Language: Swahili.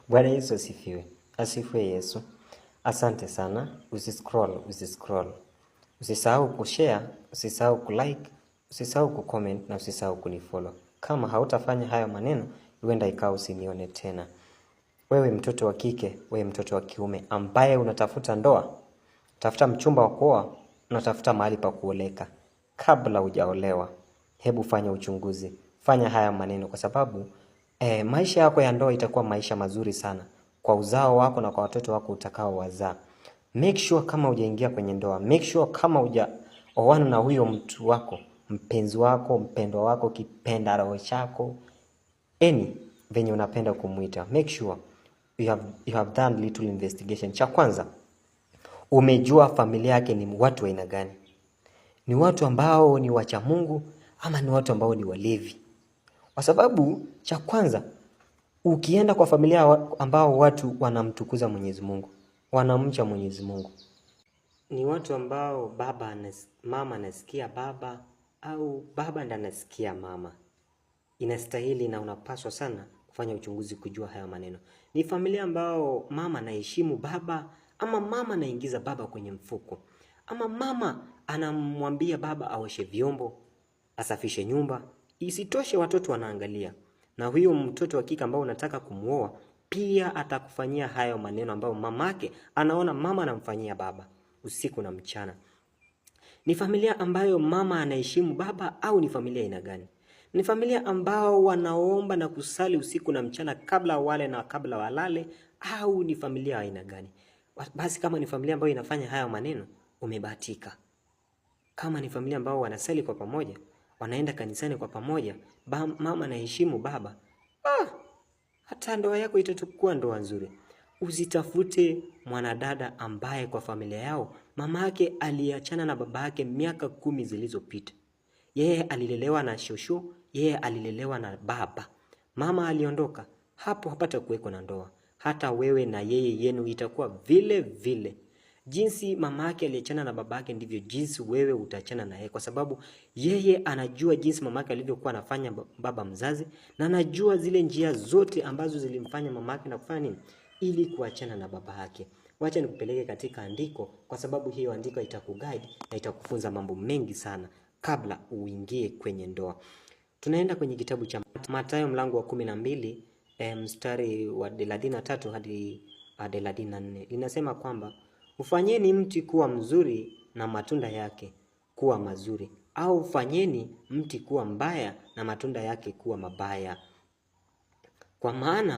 Bwana Yesu asifiwe. Asifiwe Yesu. Asante sana. Usiscroll. Usisahau kushare, usisahau kulike, usisahau kucomment na usisahau kunifollow. Kama hautafanya hayo maneno, huenda ikawa usinione tena. Wewe mtoto wa kike, wewe mtoto wa kiume ambaye unatafuta ndoa, tafuta mchumba wa kuoa, unatafuta mahali pa kuoleka. Kabla hujaolewa, hebu fanya uchunguzi. Fanya haya maneno kwa sababu maisha yako ya ndoa itakuwa maisha mazuri sana kwa uzao wako na kwa watoto wako utakao wazaa. Make sure kama hujaingia kwenye ndoa, make sure kama hujaoana na huyo mtu wako, mpenzi wako, mpendwa wako, kipenda roho chako, venye unapenda kumuita. Make sure you have done little investigation. Cha kwanza, umejua familia yake ni watu wa aina gani? Ni watu ambao ni wacha Mungu ama ni watu ambao ni walevi? Kwa sababu cha kwanza, ukienda kwa familia ambao watu wanamtukuza Mwenyezi Mungu, wanamcha Mwenyezi Mungu, ni watu ambao mama anasikia baba au baba ndiye anasikia mama, inastahili na unapaswa sana kufanya uchunguzi kujua haya maneno. Ni familia ambao mama anaheshimu baba ama mama anaingiza baba kwenye mfuko, ama mama anamwambia baba aoshe vyombo, asafishe nyumba. Isitoshe watoto wanaangalia. Na huyo mtoto wa kike ambao unataka kumuoa pia atakufanyia hayo maneno ambao mamake anaona mama anamfanyia baba usiku na mchana. Ni familia ambayo mama anaheshimu baba au ni familia aina gani? Ni familia ambao wanaomba na kusali usiku na mchana kabla wale na kabla walale, au ni familia aina gani? Basi kama ni familia ambayo inafanya hayo maneno, umebahatika. Kama ni familia ambao wanasali kwa pamoja, wanaenda kanisani kwa pamoja, mama anaheshimu baba, hata ndoa yako itakuwa ndoa nzuri. Usitafute mwanadada ambaye kwa familia yao mamake aliachana na babake miaka 10 zilizopita. Yeye alilelewa na shosho, yeye alilelewa na baba. Mama aliondoka, hapo hapata kuweko na ndoa. Hata wewe na yeye yenu itakuwa vile vile. Jinsi mamake aliachana na babake ndivyo jinsi wewe utaachana na yeye, kwa sababu yeye anajua jinsi mamake alivyokuwa anafanya baba mzazi, na anajua zile njia zote ambazo zilimfanya mamake na kufanya nini ili kuachana na baba yake. Wacha nikupeleke katika andiko, kwa sababu hiyo andiko itakuguide na itakufunza mambo mengi sana kabla uingie kwenye ndoa. Tunaenda kwenye kitabu cha Mathayo mlango wa 12 mstari wa 33 hadi 34. Linasema kwamba ufanyeni mti kuwa mzuri na matunda yake kuwa mazuri, au ufanyeni mti kuwa mbaya na matunda yake kuwa mabaya. Kwa maana